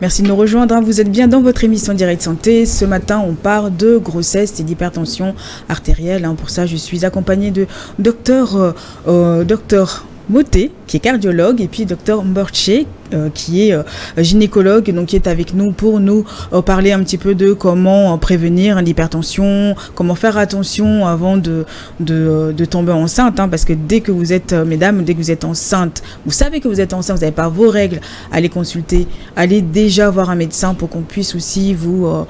Merci de nous rejoindre. Vous êtes bien dans votre émission Direct Santé. Ce matin, on parle de grossesse et d'hypertension artérielle. Pour ça, je suis accompagnée de docteur Moté, qui est cardiologue, et puis docteur Mborché, qui est gynécologue, donc qui est avec nous pour nous parler un petit peu de comment prévenir l'hypertension, comment faire attention avant de tomber enceinte, parce que dès que vous êtes, mesdames, dès que vous êtes enceinte, vous savez que vous êtes enceinte, vous n'avez pas vos règles, allez consulter, allez déjà voir un médecin pour qu'on puisse aussi vous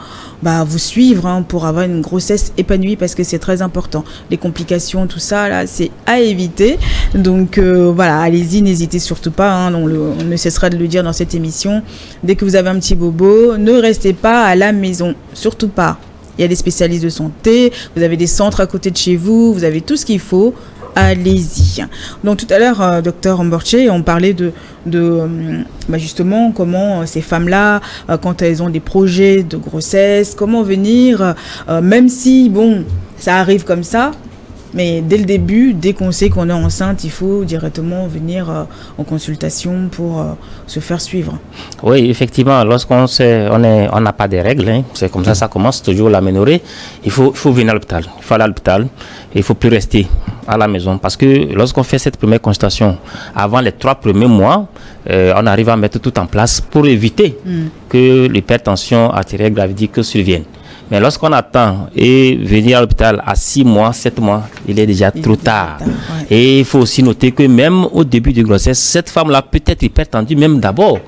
suivre pour avoir une grossesse épanouie, parce que c'est très important. Les complications, tout ça, là, c'est à éviter. Donc voilà, allez-y, n'hésitez surtout pas, on ne cessera de le dire dans cette émission. Dès que vous avez un petit bobo, ne restez pas à la maison, surtout pas. Il y a des spécialistes de santé, vous avez des centres à côté de chez vous, vous avez tout ce qu'il faut. Allez-y. Donc tout à l'heure, docteur Mborché, on parlait de justement comment ces femmes-là, quand elles ont des projets de grossesse, comment venir, même si ça arrive comme ça. Mais dès le début, dès qu'on sait qu'on est enceinte, il faut directement venir en consultation pour se faire suivre. Oui, effectivement, lorsqu'on sait, on n'a pas de règles, c'est comme ça commence toujours l'aménorrhée. Il faut venir à l'hôpital. Il faut aller à l'hôpital et il ne faut plus rester à la maison. Parce que lorsqu'on fait cette première consultation, avant les 3 premiers mois, on arrive à mettre tout en place pour éviter que l'hypertension artérielle gravidique survienne. Mais lorsqu'on attend et venir à l'hôpital à 6 mois, 7 mois, il est déjà trop tard. Ouais. Et il faut aussi noter que même au début de grossesse, cette femme-là peut être hypertendue même d'abord.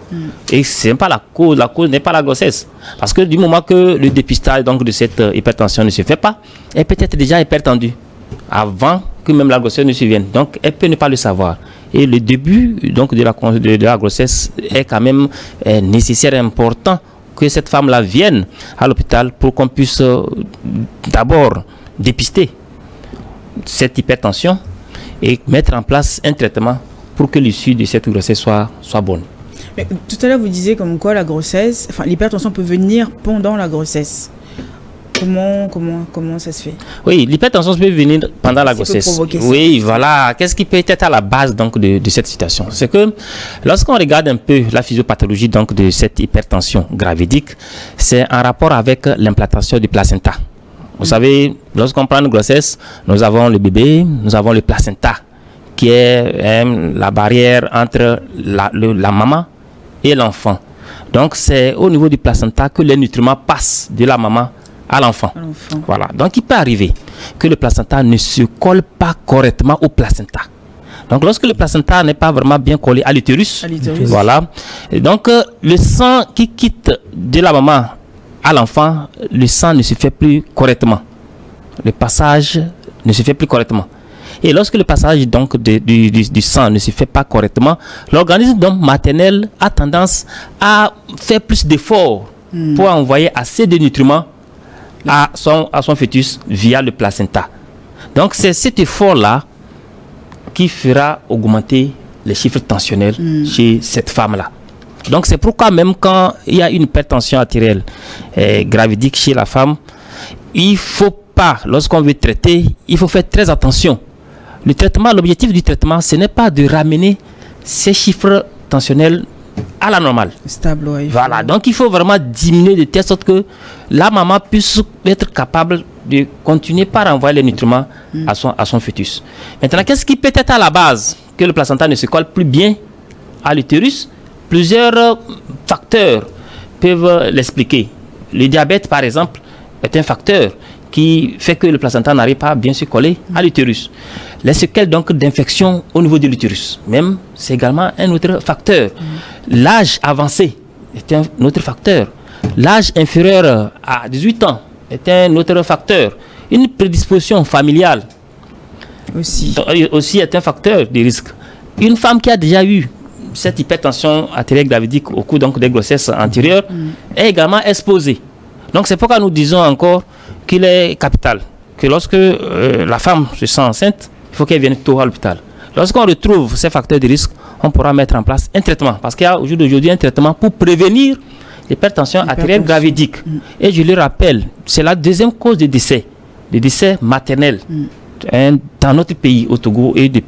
Et ce n'est pas la cause n'est pas la grossesse. Parce que du moment que le dépistage donc, de cette hypertension ne se fait pas, elle peut être déjà hypertendue avant que même la grossesse ne survienne. Donc elle peut ne pas le savoir. Et le début donc, de la grossesse est quand même nécessaire et important que cette femme-là vienne à l'hôpital pour qu'on puisse d'abord dépister cette hypertension et mettre en place un traitement pour que l'issue de cette grossesse soit bonne. Mais tout à l'heure, vous disiez comme quoi l'hypertension peut venir pendant la grossesse. Comment ça se fait? Oui, l'hypertension peut venir pendant la grossesse. Oui, voilà. Qu'est-ce qui peut être à la base donc de cette situation? C'est que lorsqu'on regarde un peu la physiopathologie donc de cette hypertension gravidique, c'est en rapport avec l'implantation du placenta. Vous savez, lorsqu'on prend une grossesse, nous avons le bébé, nous avons le placenta, qui est la barrière entre la maman et l'enfant. Donc, c'est au niveau du placenta que les nutriments passent de la maman à l'enfant. Voilà. Donc, il peut arriver que le placenta ne se colle pas correctement au placenta. Donc, lorsque le placenta n'est pas vraiment bien collé à l'utérus, voilà. Et donc, le sang qui quitte de la maman à l'enfant, le sang ne se fait plus correctement. Le passage ne se fait plus correctement. Et lorsque le passage donc du sang ne se fait pas correctement, l'organisme donc maternel a tendance à faire plus d'efforts pour envoyer assez de nutriments à son fœtus via le placenta. Donc c'est cet effort-là qui fera augmenter les chiffres tensionnels chez cette femme-là. Donc c'est pourquoi même quand il y a une hypertension artérielle gravidique chez la femme, il ne faut pas, lorsqu'on veut traiter, il faut faire très attention. L'objectif du traitement, ce n'est pas de ramener ces chiffres tensionnels à la normale. Stable, ouais, voilà, donc il faut vraiment diminuer de telle sorte que la maman puisse être capable de continuer par envoyer les nutriments à son fœtus. Maintenant, qu'est-ce qui peut être à la base que le placenta ne se colle plus bien à l'utérus? Plusieurs facteurs peuvent l'expliquer. Le diabète, par exemple, est un facteur qui fait que le placenta n'arrive pas à bien se coller à l'utérus. Les séquelles donc d'infection au niveau de l'utérus, même, c'est également un autre facteur. L'âge avancé est un autre facteur. L'âge inférieur à 18 ans est un autre facteur. Une prédisposition familiale aussi est un facteur de risque. Une femme qui a déjà eu cette hypertension artérielle gravidique au cours donc des grossesses antérieures est également exposée. Donc c'est pourquoi nous disons encore qu'il est capital que lorsque la femme se sent enceinte, il faut qu'elle vienne tôt à l'hôpital. Lorsqu'on retrouve ces facteurs de risque, on pourra mettre en place un traitement. Parce qu'il y a aujourd'hui un traitement pour prévenir l'hypertension artérielle gravidique. Et je le rappelle, c'est la deuxième cause de décès maternel dans notre pays, au Togo et de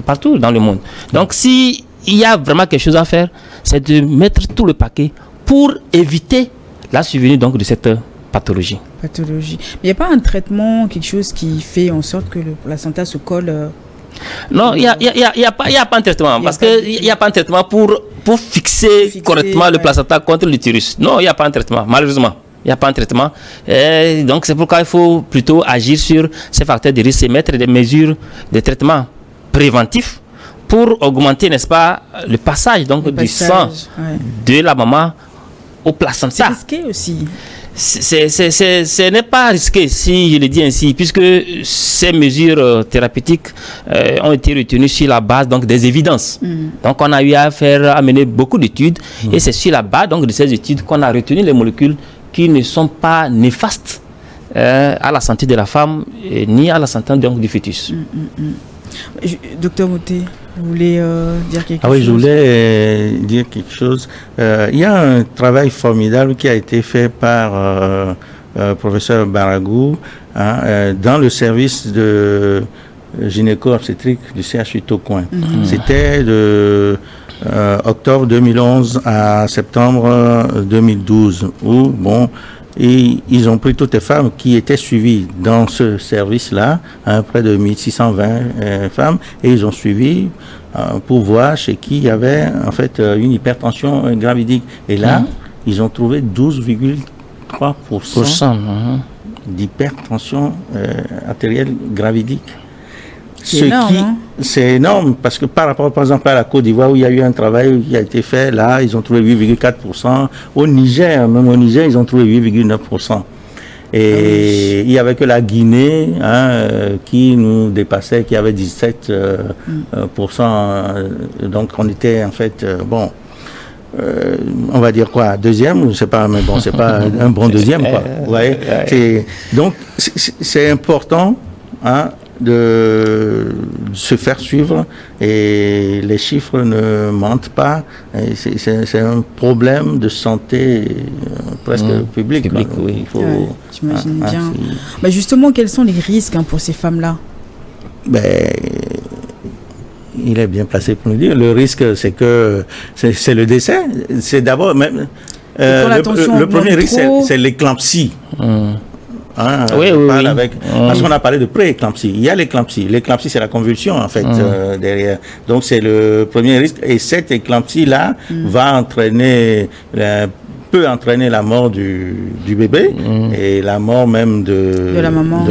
partout dans le monde. Donc s'il y a vraiment quelque chose à faire, c'est de mettre tout le paquet pour éviter la survenue donc de cette pathologie. Mais il n'y a pas un traitement, quelque chose qui fait en sorte que le placenta se colle Non, il n'y a pas un traitement. Parce qu'il n'y a pas un traitement pour fixer correctement le placenta contre l'utérus. Non, il n'y a pas un traitement, malheureusement. Il n'y a pas un traitement. Et donc, c'est pourquoi il faut plutôt agir sur ces facteurs de risque et mettre des mesures de traitement préventifs pour augmenter, n'est-ce pas, le passage donc, du sang de la maman au placenta. C'est risqué aussi. Ce n'est pas risqué, si je le dis ainsi, puisque ces mesures thérapeutiques ont été retenues sur la base donc, des évidences. Donc, on a eu à mener beaucoup d'études et c'est sur la base donc, de ces études qu'on a retenu les molécules qui ne sont pas néfastes à la santé de la femme ni à la santé donc, du fœtus. Docteur Moté, vous voulez dire quelque chose? Oui, je voulais dire quelque chose. Il y a un travail formidable qui a été fait par professeur Baragou dans le service de gynéco-obstétrique du CHU Tocoin. C'était de octobre 2011 à septembre 2012, où, et ils ont pris toutes les femmes qui étaient suivies dans ce service-là, près de 1620 femmes, et ils ont suivi pour voir chez qui il y avait en fait une hypertension gravidique. Et là, ils ont trouvé 12,3% d'hypertension artérielle gravidique. C'est énorme parce que par rapport par exemple à la Côte d'Ivoire où il y a eu un travail qui a été fait, là ils ont trouvé 8,4%. Au Niger, ils ont trouvé 8,9%. Et il n'y avait que la Guinée qui nous dépassait, qui avait 17%. Donc on était en fait, on va dire quoi, deuxième, je sais pas, mais bon, c'est pas un bon deuxième, quoi. Vous voyez. Donc c'est important, de se faire suivre et les chiffres ne mentent pas. C'est un problème de santé presque public. Oui. Il faut, j'imagine bien. Justement, quels sont les risques pour ces femmes-là? Il est bien placé pour nous dire. Le risque, c'est que c'est le décès. C'est d'abord même le premier risque, c'est l'éclampsie. Parce qu'on a parlé de pré-éclampsie. Il y a l'éclampsie. L'éclampsie, c'est la convulsion, en fait, derrière. Donc, c'est le premier risque. Et cette éclampsie-là peut entraîner la mort du bébé et la mort même de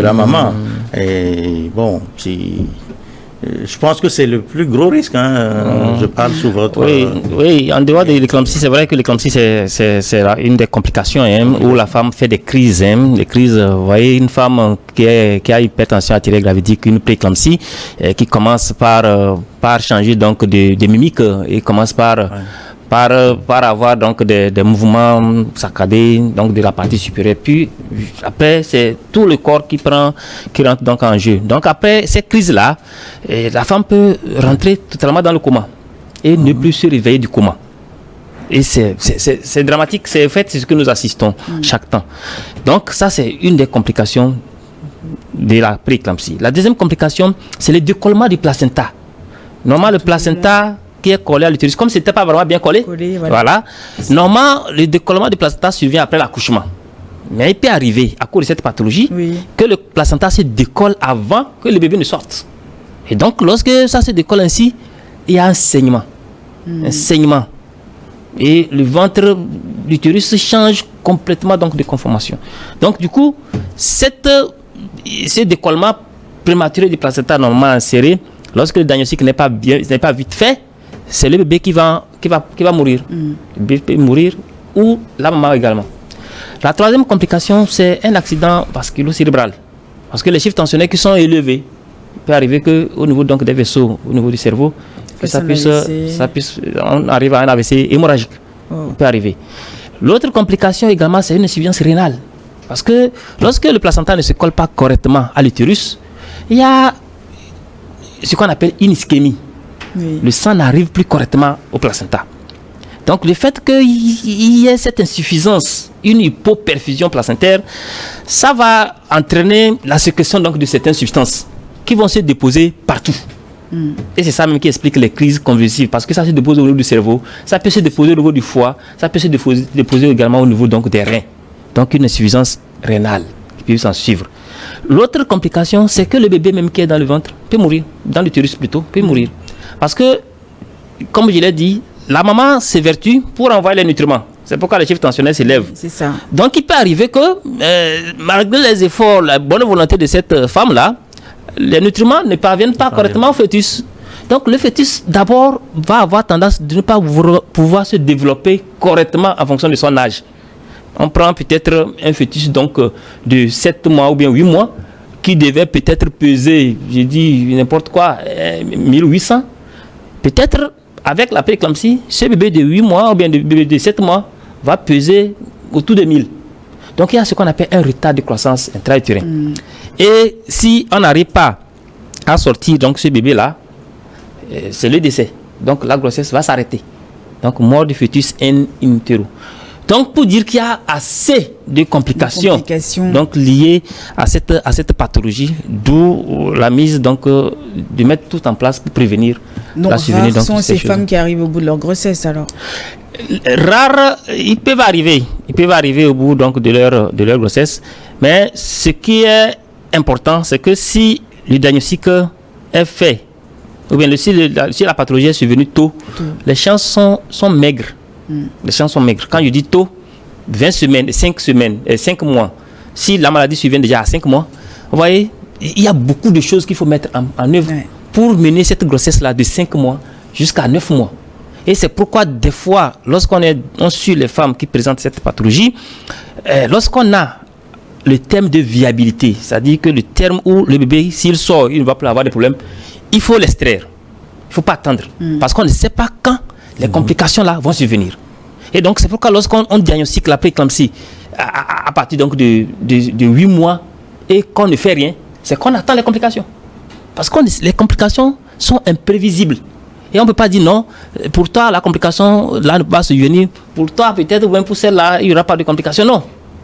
la maman. Et bon, je pense que c'est le plus gros risque. Je parle sous votre... Oui, en dehors de l'éclampsie, c'est vrai que l'éclampsie, c'est une des complications où la femme fait des crises. Des crises, vous voyez, une femme qui a hypertension artérielle gravidique, une prééclampsie, qui commence par changer donc de mimique et commence par avoir donc des mouvements saccadés donc de la partie supérieure. Puis après c'est tout le corps qui rentre donc en jeu. Donc après ces crises là, la femme peut rentrer totalement dans le coma et ne plus se réveiller du coma. Et c'est dramatique. C'est ce que nous assistons chaque temps. Donc ça c'est une des complications de la prééclampsie. La deuxième complication, c'est le décollement du placenta. Normalement le placenta qui est collé à l'utérus, comme c'était pas vraiment bien collé, voilà. Normalement, le décollement du placenta survient après l'accouchement. Mais il peut arriver, à cause de cette pathologie, que le placenta se décolle avant que le bébé ne sorte. Et donc, lorsque ça se décolle ainsi, il y a un saignement. Un saignement. Et le ventre, l'utérus change complètement donc, de conformation. Donc, du coup, ce décollement prématuré du placenta normalement inséré, lorsque le diagnostic n'est pas vite fait, c'est le bébé qui va mourir. Le bébé peut mourir ou la maman également. La troisième complication, c'est un accident vasculo-cérébral. Parce que les chiffres tensionnels qui sont élevés, il peut arriver qu'au niveau donc, des vaisseaux, au niveau du cerveau, que on arrive à un AVC hémorragique. Ça peut arriver. L'autre complication également, c'est une insuffisance rénale. Parce que lorsque le placenta ne se colle pas correctement à l'utérus, il y a ce qu'on appelle une ischémie. Le sang n'arrive plus correctement au placenta. Donc le fait qu'il y ait cette insuffisance, une hypoperfusion placentaire, ça va entraîner la sécrétion donc, de certaines substances qui vont se déposer partout. Et c'est ça même qui explique les crises convulsives, parce que ça se dépose au niveau du cerveau, ça peut se déposer au niveau du foie, ça peut se déposer également au niveau donc, des reins. Donc une insuffisance rénale qui peut s'en suivre. L'autre complication, c'est que le bébé même qui est dans le ventre peut mourir, dans l'utérus plutôt, peut mourir. Parce que, comme je l'ai dit, la maman s'évertue pour envoyer les nutriments. C'est pourquoi le chiffre tensionnel s'élève. C'est ça. Donc il peut arriver que, malgré les efforts, la bonne volonté de cette femme-là, les nutriments ne parviennent pas correctement au fœtus. Donc le fœtus d'abord va avoir tendance de ne pas pouvoir se développer correctement en fonction de son âge. On prend peut-être un fœtus donc de 7 mois ou bien 8 mois qui devait peut-être peser, je dis n'importe quoi, 1800. Peut-être avec la prééclampsie, ce bébé de 8 mois ou bien de bébé de 7 mois va peser autour de 1000. Donc il y a ce qu'on appelle un retard de croissance intra-utérin. Et si on n'arrive pas à sortir donc ce bébé-là, c'est le décès. Donc la grossesse va s'arrêter. Donc mort du fœtus in utero. Donc pour dire qu'il y a assez de complications. Donc liées à cette pathologie, d'où la mise donc de mettre tout en place pour prévenir la survenue. Donc sont ces femmes qui arrivent au bout de leur grossesse alors. Rares, ils peuvent arriver au bout donc de leur grossesse, mais ce qui est important, c'est que si le diagnostic est fait, ou bien si la pathologie est survenue tôt, les chances sont maigres. Les chances sont maigres. Quand je dis tôt, 20 semaines, 5 mois. Si la maladie survient déjà à 5 mois, vous voyez, il y a beaucoup de choses qu'il faut mettre en œuvre pour mener cette grossesse-là de 5 mois jusqu'à 9 mois. Et c'est pourquoi des fois, lorsqu'on suit les femmes qui présentent cette pathologie, lorsqu'on a le terme de viabilité, c'est-à-dire que le terme où le bébé, s'il sort, il ne va plus avoir de problème, il faut l'extraire. Il ne faut pas attendre. Parce qu'on ne sait pas quand les complications là vont survenir. Et donc c'est pourquoi lorsqu'on diagnostique la prééclampsie à partir donc de 8 mois et qu'on ne fait rien, c'est qu'on attend les complications. Parce que les complications sont imprévisible. Et on ne peut pas dire non, pour toi la complication là ne peut pas se venir, pour toi peut-être ou même pour celle-là il n'y aura pas de complications. Non,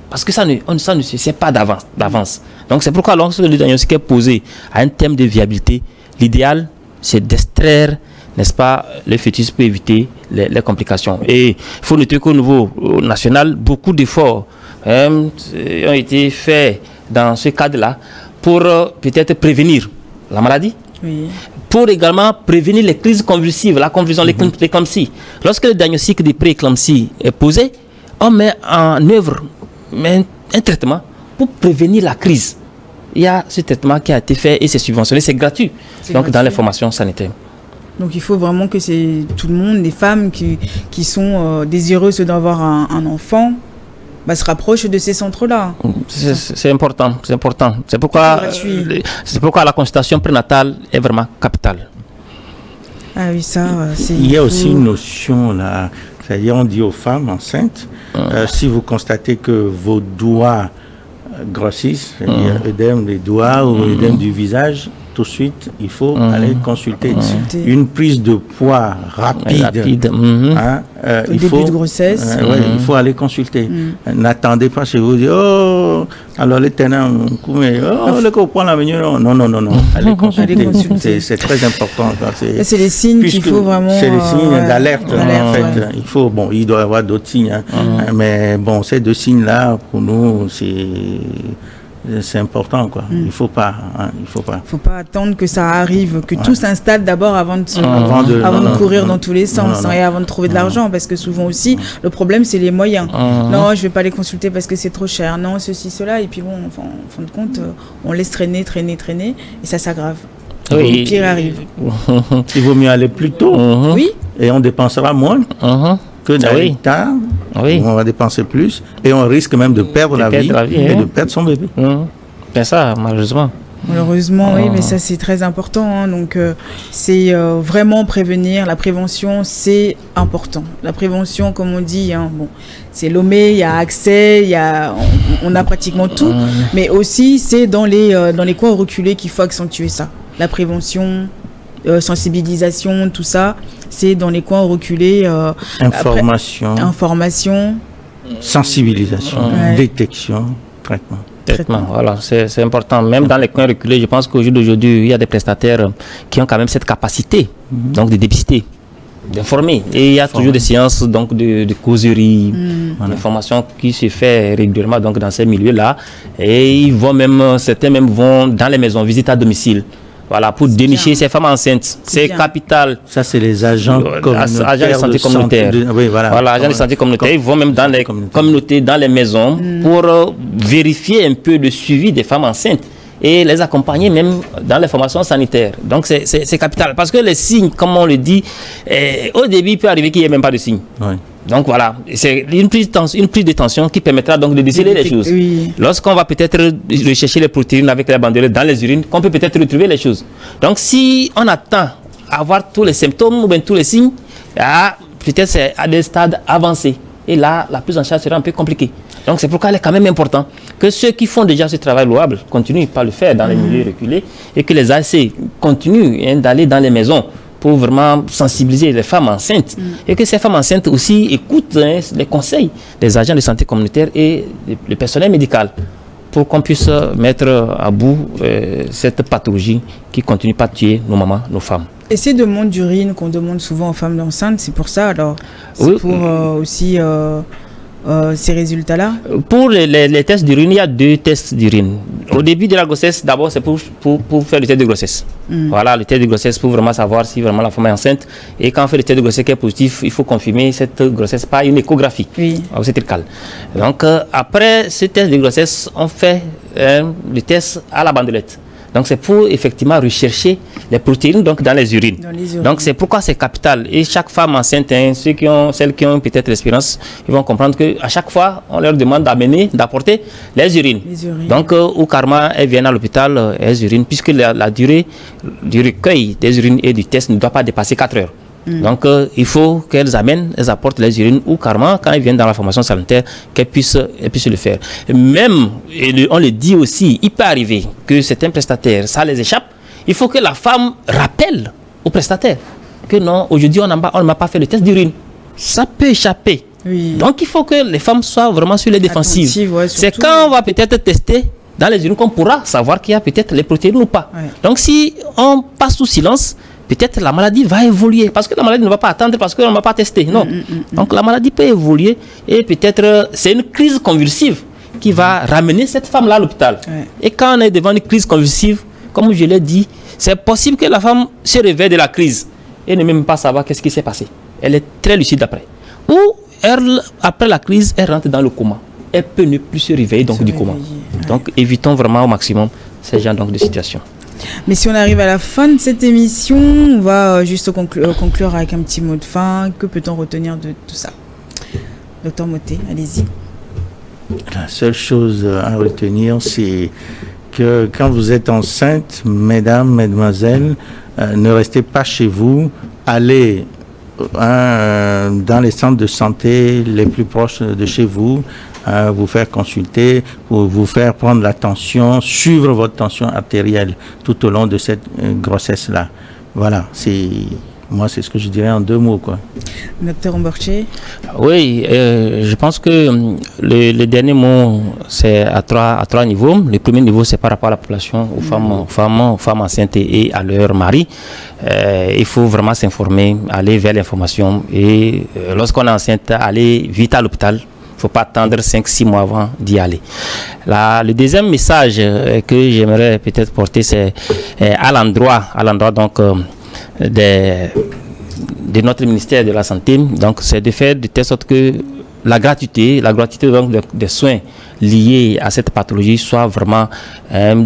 parce que ça ne se sait pas d'avance. Donc c'est pourquoi lorsque le diagnostic est posé à un terme de viabilité, l'idéal c'est d'extraire, n'est-ce pas, le fœtus pour éviter les complications. Et il faut noter qu'au niveau national, beaucoup d'efforts ont été faits dans ce cadre-là pour peut-être prévenir la maladie. Oui. Pour également prévenir les crises convulsives, la convulsion, l'éclampsie. Lorsque le diagnostic de prééclampsie est posé, on met en œuvre un traitement pour prévenir la crise. Il y a ce traitement qui a été fait et c'est subventionné, c'est gratuit. Dans les formations sanitaires. Donc il faut vraiment que c'est tout le monde, les femmes qui sont désireuses d'avoir un enfant, se rapprochent de ces centres-là. C'est important, c'est important. C'est pourquoi la consultation prénatale est vraiment capitale. Ah oui, ça, c'est... Il y a aussi une notion là, c'est-à-dire on dit aux femmes enceintes, si vous constatez que vos doigts grossissent, c'est-à-dire œdème des doigts ou œdème du visage, tout de suite, il faut aller consulter. Une prise de poids rapide. Au début de grossesse. Il faut aller consulter. N'attendez pas chez vous, alors les tenants, le copain la venue, non. Allez consulter. C'est très important. C'est les signes qu'il faut vraiment. C'est les signes d'alerte. En fait. Il doit y avoir d'autres signes. Mais bon, ces deux signes-là, pour nous, c'est important, quoi. Il faut pas attendre que ça arrive, que tout s'installe d'abord avant de courir dans tous les sens et avant de trouver de l'argent, parce que souvent aussi le problème c'est les moyens. Non, je vais pas les consulter parce que c'est trop cher. Non, ceci, cela, et puis bon, en fin de compte, on laisse traîner et ça s'aggrave. Oui. Le pire arrive. Il vaut mieux aller plus tôt. Oui. Et on dépensera moins. Que d'aller tard, on va dépenser plus et on risque même de perdre la vie et de perdre son bébé. C'est ça, malheureusement. Malheureusement, oui, mais ça c'est très important. Donc c'est vraiment prévenir. La prévention, c'est important. La prévention, comme on dit, c'est Lomé, il y a accès, on a pratiquement tout. Mais aussi, c'est dans les coins reculés qu'il faut accentuer ça. La prévention, sensibilisation, tout ça, c'est dans les coins reculés. Information, sensibilisation, détection, traitement. traitement. Voilà, c'est important. Même dans les coins reculés, je pense qu'au jour d'aujourd'hui, il y a des prestataires qui ont quand même cette capacité donc de dépister, d'informer. Et il y a toujours des séances donc de causerie, d'information qui se fait régulièrement donc dans ces milieux-là. Et ils vont même, certains même vont dans les maisons, visiter à domicile. Voilà, pour dénicher ces femmes enceintes. C'est capital. Ça, c'est les agents communautaires. Agents de santé communautaire. Oui, voilà. Agents de santé communautaire. Ils vont même dans les communautés, dans les maisons, pour vérifier un peu le suivi des femmes enceintes et les accompagner même dans les formations sanitaires. Donc, c'est capital. Parce que les signes, comme on le dit, au début, il peut arriver qu'il n'y ait même pas de signes. Oui. Donc voilà, c'est une prise de tension qui permettra donc de déceler les choses. Oui. Lorsqu'on va peut-être rechercher les protéines avec les banderoles dans les urines, qu'on peut peut-être retrouver les choses. Donc si on attend à avoir tous les symptômes ou bien tous les signes, peut-être c'est à des stades avancés. Et là, la prise en charge sera un peu compliquée. Donc c'est pourquoi il est quand même important que ceux qui font déjà ce travail louable continuent par le faire dans les milieux reculés et que les ASC continuent d'aller dans les maisons pour vraiment sensibiliser les femmes enceintes et que ces femmes enceintes aussi écoutent les conseils des agents de santé communautaire et le personnel médical pour qu'on puisse mettre à bout cette pathologie qui continue pas de tuer nos mamans, nos femmes. Et ces demandes d'urine qu'on demande souvent aux femmes enceintes, c'est pour ça alors? C'est oui, pour aussi ces résultats-là? Pour les tests d'urine, il y a 2 tests d'urine. Au début de la grossesse, d'abord, c'est pour faire le test de grossesse. Voilà, le test de grossesse pour vraiment savoir si vraiment la femme est enceinte. Et quand on fait le test de grossesse qui est positif, il faut confirmer cette grossesse par une échographie obstétricale. Donc, après ce test de grossesse, on fait le test à la bandelette. Donc, c'est pour effectivement rechercher les protéines donc, dans les urines. Donc, c'est pourquoi c'est capital. Et chaque femme enceinte, celles qui ont peut-être l'expérience, ils vont comprendre qu'à chaque fois, on leur demande d'apporter les urines. Donc, au karma, elles viennent à l'hôpital, elles urinent, puisque la durée du recueil des urines et du test ne doit pas dépasser 4 heures. Donc, il faut qu'elles apportent les urines ou carrément, quand elles viennent dans la formation sanitaire, qu'elles puissent le faire. Même, et on le dit aussi, il peut arriver que certains prestataires, ça les échappe. Il faut que la femme rappelle au prestataire que non, aujourd'hui, on ne m'a pas fait le test d'urine. Ça peut échapper. Oui. Donc, il faut que les femmes soient vraiment sur les défensives. C'est quand on va peut-être tester dans les urines qu'on pourra savoir qu'il y a peut-être les protéines ou pas. Ouais. Donc, si on passe sous silence, peut-être la maladie va évoluer parce que la maladie ne va pas attendre parce qu'on ne va pas tester. Non. Donc la maladie peut évoluer et peut-être c'est une crise convulsive qui va ramener cette femme-là à l'hôpital. Ouais. Et quand on est devant une crise convulsive, comme je l'ai dit, c'est possible que la femme se réveille de la crise et ne même pas savoir qu'est-ce qui s'est passé. Elle est très lucide après. Ou après la crise, elle rentre dans le coma. Elle peut ne plus se réveiller du coma. Ouais. Donc évitons vraiment au maximum ces genres de situations. Mais si on arrive à la fin de cette émission, on va juste conclure avec un petit mot de fin. Que peut-on retenir de tout ça? Docteur Moté, allez-y. La seule chose à retenir, c'est que quand vous êtes enceinte, mesdames, mesdemoiselles, ne restez pas chez vous, allez dans les centres de santé les plus proches de chez vous, vous faire consulter, pour vous faire prendre la tension, suivre votre tension artérielle tout au long de cette grossesse-là. Voilà, c'est ce que je dirais en 2 mots, quoi. Docteur Omborché. Oui, je pense que le dernier mot, c'est à trois niveaux. Le premier niveau, c'est par rapport à la population, aux femmes enceintes et à leur mari. Il faut vraiment s'informer, aller vers l'information et lorsqu'on est enceinte, aller vite à l'hôpital. Il ne faut pas attendre 5-6 mois avant d'y aller. Le deuxième message que j'aimerais peut-être porter, c'est à l'endroit donc de notre ministère de la Santé. Donc, c'est de faire de telle sorte que la gratuité donc des soins liés à cette pathologie soit vraiment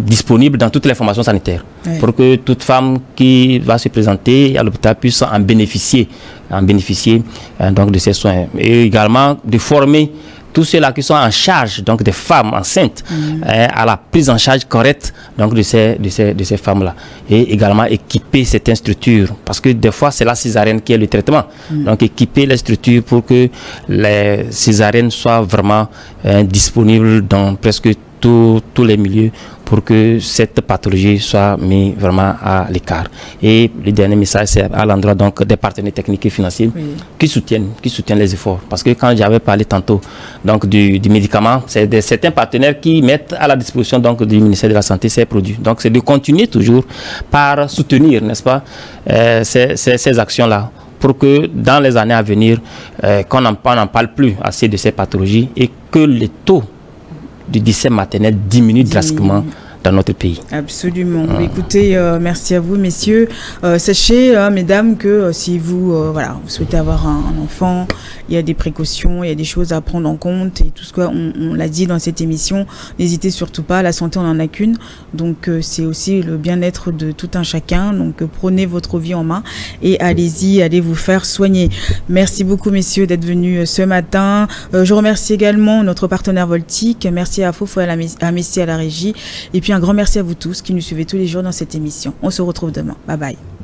disponible dans toutes les formations sanitaires, pour que toute femme qui va se présenter à l'hôpital puisse en bénéficier donc de ces soins, et également de former tous ceux-là qui sont en charge donc des femmes enceintes à la prise en charge correcte donc de ces femmes-là, et également équiper certaines structures, parce que des fois c'est la césarienne qui est le traitement. Donc équiper les structures pour que les césariennes soient vraiment disponibles dans presque tous les milieux pour que cette pathologie soit mise vraiment à l'écart. Et le dernier message, c'est à l'endroit donc des partenaires techniques et financiers qui soutiennent les efforts. Parce que quand j'avais parlé tantôt donc du médicament, c'est certains partenaires qui mettent à la disposition donc du ministère de la Santé ces produits. Donc c'est de continuer toujours par soutenir, n'est-ce pas, ces actions-là, pour que dans les années à venir, qu'on n'en parle plus assez de ces pathologies et que les taux du décès maternel diminue drastiquement dans notre pays. Absolument. Écoutez, merci à vous, messieurs. Sachez, mesdames, que si vous souhaitez avoir un enfant, il y a des précautions, il y a des choses à prendre en compte et tout ce qu'on l'a dit dans cette émission. N'hésitez surtout pas, la santé on n'en a qu'une, donc c'est aussi le bien-être de tout un chacun. Donc prenez votre vie en main et allez-y, allez vous faire soigner. Merci beaucoup, messieurs, d'être venus ce matin. Je remercie également notre partenaire Voltic. Merci à Fofo et à Messi à la régie. Et puis un grand merci à vous tous qui nous suivez tous les jours dans cette émission. On se retrouve demain. Bye bye.